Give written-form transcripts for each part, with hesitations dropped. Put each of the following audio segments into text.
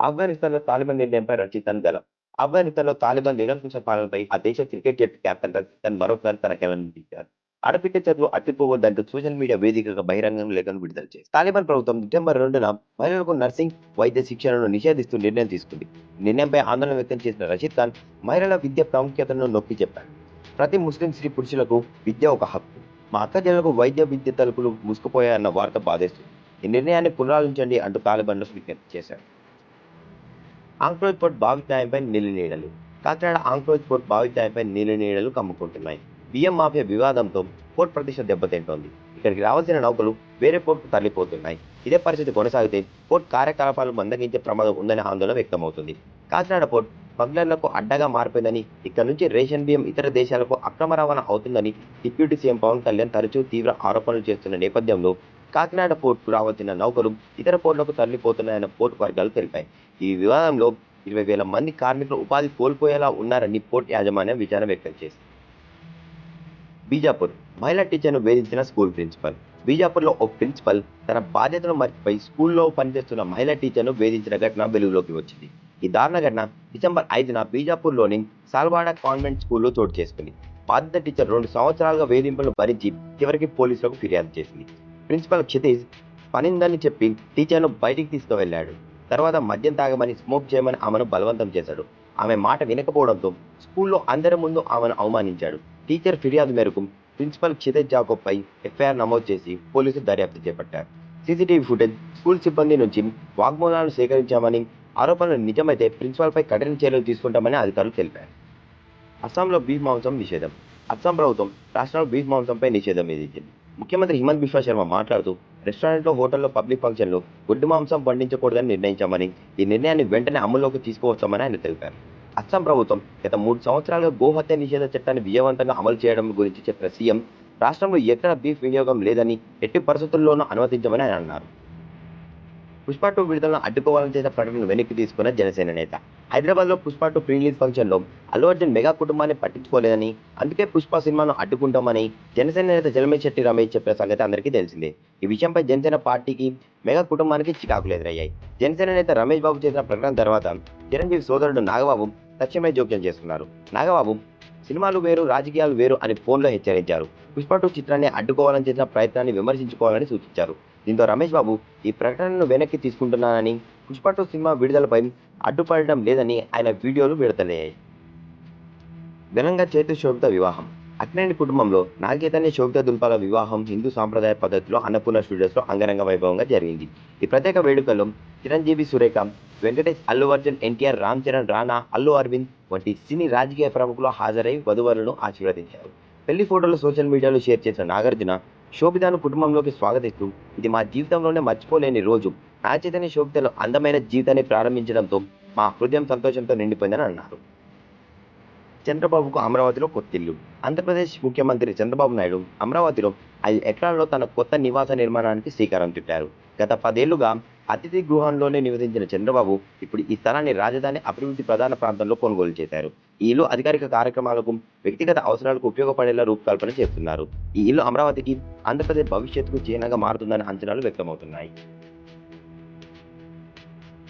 ఆఫ్ఘనిస్తాన్‌లో తాలిబాన్ నిర్ణయంపై రచితన్ దళం. ఆఫ్ఘనిస్తాన్‌లో తాలిబాన్ నిరంకుశ పాలనపై ఆ దేశ క్రికెట్ జట్టు కెప్టెన్ రచితన్ మరోసారి తన కలవరించారు. ఆడపిల్ల చదువు అడ్డుకోవద్దంటూ సోషల్ మీడియా వేదికగా బహిరంగ లేఖను విడుదల చేసింది. తాలిబాన్ ప్రభుత్వం డిసెంబర్ 2న మహిళలకు నర్సింగ్, వైద్య శిక్షణను నిషేధిస్తూ నిర్ణయం తీసుకుంది. ఈ నిర్ణయంపై ఆందోళన వ్యక్తం చేసిన రషీద్ ఖాన్ మహిళల విద్య ప్రాముఖ్యతను నొక్కి చెప్పారు. ప్రతి ముస్లిం స్త్రీ పురుషులకు విద్య ఒక హక్కు. మా అక్క చెల్లెలకు వైద్య విద్య తలుపులు మూసుకుపోయాయన్న వార్త బాధేస్తుంది. ఈ నిర్ణయాన్ని పునరాలోచించండి అంటూ తాలిబాన్లకు విజ్ఞప్తి చేశారు. ఆంక్రోజ్ పోర్ట్ భావితాయంపై నీలినీడలు. కాకినాడ ఆంక్రోజ్ పోర్ట్ భావితాయంపై నీలినీడలు కమ్ముకుంటున్నాయి. బియ్యం మాఫియా వివాదంతో పోర్ట్ ప్రతిష్ట దెబ్బతింటోంది. ఇక్కడికి రావాల్సిన నౌకలు వేరే పోర్టుకు తరలిపోతున్నాయి. ఇదే పరిస్థితి కొనసాగితే పోర్ట్ కార్యకలాపాలు మందగించే ప్రమాదం ఉందనే ఆందోళన వ్యక్తమవుతుంది. కాకినాడ పోర్ట్ స్మగ్లర్లకు అడ్డగా మారిపోయిందని, ఇక్కడ నుంచి రేషన్ బియ్యం ఇతర దేశాలకు అక్రమ రవాణా అవుతుందని డిప్యూటీ సీఎం పవన్ కళ్యాణ్ తరచూ తీవ్ర ఆరోపణలు చేస్తున్న నేపథ్యంలో కాకినాడ పోర్టుకు రావాల్సిన నౌకలు ఇతర పోర్టులకు తరలిపోతున్నాయన్న పోర్టు వర్గాలు తెలిపాయి. ఈ వివాదంలో 20,000 మంది కార్మికులు ఉపాధి కోల్పోయేలా ఉన్నారని పోర్టు యాజమాన్యం విచారణ వ్యక్తం చేసింది. బీజాపూర్ మహిళా టీచర్ను వేధించిన స్కూల్ ప్రిన్సిపల్. బీజాపూర్లో ఓ ప్రిన్సిపల్ తన బాధ్యతను మర్చిపోయి స్కూల్లో పనిచేస్తున్న మహిళా టీచర్ను వేధించిన ఘటన వెలుగులోకి వచ్చింది. ఈ దారుణ ఘటన డిసెంబర్ 5న బీజాపూర్లోని సాల్వాడా కాన్వెంట్ స్కూల్లో చోటు చేసుకుంది. బాధిత టీచర్ 2 సంవత్సరాలుగా వేధింపులను భరించి చివరికి పోలీసులకు ఫిర్యాదు చేసింది. ప్రిన్సిపల్ క్షితేజ్ పనిందని చెప్పి టీచర్ను బయటికి తీసుకువెళ్లాడు. తర్వాత మద్యం తాగమని, స్మోక్ చేయమని ఆమెను బలవంతం చేశాడు. ఆమె మాట వినకపోవడంతో స్కూల్లో అందరి ముందు ఆమెను అవమానించాడు. టీచర్ ఫిర్యాదు మేరకు ప్రిన్సిపల్ క్షితేజ్ జాకోబ్పై ఎఫ్ఐఆర్ నమోదు చేసి పోలీసులు దర్యాప్తు చేపట్టారు. సీసీటీవీ ఫుటేజ్, స్కూల్ సిబ్బంది నుంచి వాగ్మూలాలను సేకరించామని, ఆరోపణలు నిజమైతే ప్రిన్సిపల్పై కఠిన చర్యలు తీసుకుంటామని అధికారులు తెలిపారు. అస్సాంలో బీఫ్ మాంసం నిషేధం. అస్సాం ప్రభుత్వం రాష్ట్రంలో బీఫ్ మాంసంపై నిషేధం విధించింది. ముఖ్యమంత్రి హిమంత్ బిశ్వా శర్మ మాట్లాడుతూ రెస్టారెంట్లో, హోటల్లో, పబ్లిక్ ఫంక్షన్లో గుడ్డు మాంసం పండించకూడదని నిర్ణయించామని, ఈ నిర్ణయాన్ని వెంటనే అమల్లోకి తీసుకువస్తామని ఆయన తెలిపారు. అస్సాం ప్రభుత్వం గత 3 సంవత్సరాలుగా గోహత్య నిషేధ చట్టాన్ని విజయవంతంగా అమలు చేయడం గురించి చెప్పిన సీఎం రాష్ట్రంలో ఎక్కడ బీఫ్ వినియోగం లేదని, ఎట్టి పరిస్థితుల్లోనూ అనుమతించమని ఆయన అన్నారు. పుష్ప 2 విడుదలను అడ్డుకోవాలని చేసిన ప్రకటనను వెనక్కి తీసుకున్న జనసేన నేత. హైదరాబాద్లో పుష్ప 2 ప్రీ రిలీజ్ ఫంక్షన్లో అల్లు అర్జున్ మెగా కుటుంబాన్ని పట్టించుకోలేదని, అందుకే పుష్ప సినిమాను అడ్డుకుంటామని జనసేన నేత జలమేశెట్టి రమేష్ చెప్పిన సంగతి అందరికీ తెలిసిందే. ఈ విషయంపై జనసేన పార్టీకి, మెగా కుటుంబానికి చికాకులు ఎదురయ్యాయి. జనసేన నేత రమేష్ బాబు చేసిన ప్రకటన తర్వాత చిరంజీవి సోదరుడు నాగబాబు తక్షణమే జోక్యం చేస్తున్నారు. నాగబాబు సినిమాలు వేరు, రాజకీయాలు వేరు అని ఫోన్లో హెచ్చరించారు. పుష్ప 2 చిత్రాన్ని అడ్డుకోవాలని చేసిన ప్రయత్నాన్ని విమర్శించుకోవాలని సూచించారు. దీంతో రమేష్ బాబు ఈ ప్రకటనను వెనక్కి తీసుకుంటున్నానని, పుష్ప 2 సినిమా విడుదలపై అడ్డుపడడం లేదని ఆయన వీడియోలు విడుదలయ్యాయి. ఘనంగా చైతు శోభిత వివాహం. అక్కినేని కుటుంబంలో నాగచైతన్య శోభిత దుల్పాల వివాహం హిందూ సాంప్రదాయ పద్ధతిలో అన్నపూర్ణ స్టూడియోస్లో అంగరంగ వైభవంగా జరిగింది. ఈ ప్రత్యేక వేడుకల్లో చిరంజీవి, సురేఖ, వెంకటేష్, అల్లు అర్జున్, ఎన్టీఆర్, రామ్ చరణ్, రానా, అల్లు అరవింద్ వంటి సినీ రాజకీయ ప్రముఖులు హాజరై వధువరులను ఆశీర్వదించారు. పెళ్లి ఫోటోలు సోషల్ మీడియాలో షేర్ చేసిన నాగార్జున శోభితను కుటుంబంలోకి స్వాగతిస్తూ, ఇది మా జీవితంలోనే మర్చిపోలేని రోజు. నాగచైతన్య శోభితలు అందమైన జీవితాన్ని ప్రారంభించడంతో మా హృదయం సంతోషంతో నిండిపోయిందని అన్నారు. చంద్రబాబుకు అమరావతిలో కొత్తిల్లు. ఆంధ్రప్రదేశ్ ముఖ్యమంత్రి చంద్రబాబు నాయుడు అమరావతిలో 5 ఎకరాల్లో తన కొత్త నివాస నిర్మాణానికి శ్రీకారం చుట్టారు. గత 10 ఏళ్లుగా అతిథి గృహంలోనే నివసించిన చంద్రబాబు ఇప్పుడు ఈ స్థలాన్ని రాజధాని అభివృద్ధి ప్రధాన ప్రాంతంలో కొనుగోలు చేశారు. ఈ ఇల్లు అధికారిక కార్యక్రమాలకు, వ్యక్తిగత అవసరాలకు ఉపయోగపడేలా రూపకల్పన చేస్తున్నారు. ఈ ఇల్లు అమరావతికి, ఆంధ్రప్రదేశ్ భవిష్యత్తుకు చిహ్నంగా మారుతుందనే అంచనాలు వ్యక్తమవుతున్నాయి.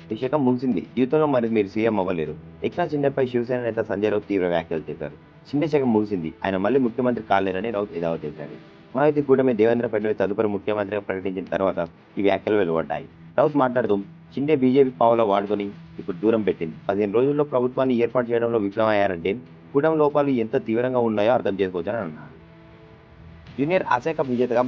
అభిషేకం ముగిసింది, జీవితంలో మరి మీరు సీఎం అవ్వలేరు. ఏక్నాథ్ షిండేపై శివసేన నేత సంజయ్ రౌత్ తీవ్ర వ్యాఖ్యలు చేశారు. షిండే శకం ముగిసింది, ఆయన మళ్ళీ ముఖ్యమంత్రి కాలేరని రౌత్ ఎద్దేవా చేశారు. మాయావతి కూటమి దేవేంద్ర ఫడ్నవీస్ తదుపరి ముఖ్యమంత్రిగా ప్రకటించిన తర్వాత ఈ వ్యాఖ్యలు వెలువడ్డాయి. రౌత్ మాట్లాడుతూ, షిండే బీజేపీ పావులా వాడుకొని ఇప్పుడు దూరం పెట్టింది. 15 రోజుల్లో ప్రభుత్వాన్ని ఏర్పాటు చేయడంలో విఫలమయ్యారంటే కూటమి లోపాలు ఎంత తీవ్రంగా ఉన్నాయో అర్థం చేసుకోవచ్చని అన్నారు. జూనియర్ ఆసియా కప్ విజేతగా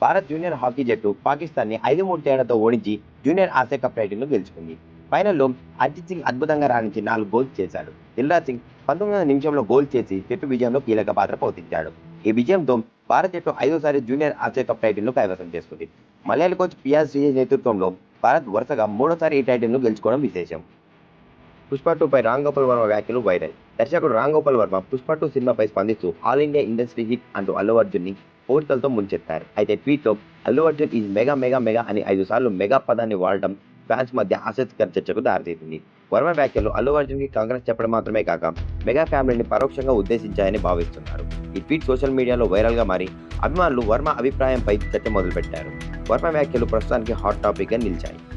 భారత్ జూనియర్ హాకీ జట్టు పాకిస్తాన్ని 5-3 తేడాతో ఓడించి జూనియర్ ఆసియా కప్ టైటిల్ను గెలుచుకుంది. ఫైనల్లో అజిత్ సింగ్ అద్భుతంగా రాణించి 4 గోల్స్ చేశాడు. దిల్రాజ్ సింగ్ 19వ నిమిషంలో గోల్ చేసి జట్టు విజయంలో కీలక పాత్ర పోషించాడు. ఈ విజయంతో భారత జట్టు 5వసారి జూనియర్ ఆసియా కప్ టైటిల్ను కైవసం చేసుకుంది. మలయాళీ కోచ్ పియాజ్ శ్రీజేష్ నేతృత్వంలో భారత్ వరుసగా 3వసారి ఈ టైటిల్ను గెలుచుకోవడం విశేషం. పుష్ప 2పై రామ్ గోపాల్ వర్మ వ్యాఖ్యలు వైరల్. దర్శకుడు రామ్ గోపాల్ వర్మ పుష్ప 2 సినిమాపై స్పందిస్తూ ఆల్ ఇండియా ఇండస్ట్రీ హిట్ అంటూ అల్లు అర్జున్ని పోర్టల్తో ముంచెత్తారు. అయితే ట్వీట్లో Allu Arjun is mega mega mega అని 5 సార్లు మెగా పదాన్ని వాడడం ఫ్యాన్స్ మధ్య ఆసక్తికర చర్చకు దారితీసింది. వర్మ వ్యాఖ్యలు అల్లు అర్జున్కి కాంగ్రెస్ చెప్పడం మాత్రమే కాక మెగా ఫ్యామిలీని పరోక్షంగా ఉద్దేశించాయని భావిస్తున్నారు. ఈ ట్వీట్ సోషల్ మీడియాలో వైరల్గా మారి అభిమానులు వర్మ అభిప్రాయంపై చర్చ మొదలుపెట్టారు. వర్మ వ్యాఖ్యలు ప్రస్తుతానికి హాట్ టాపిక్గా నిలిచాయి.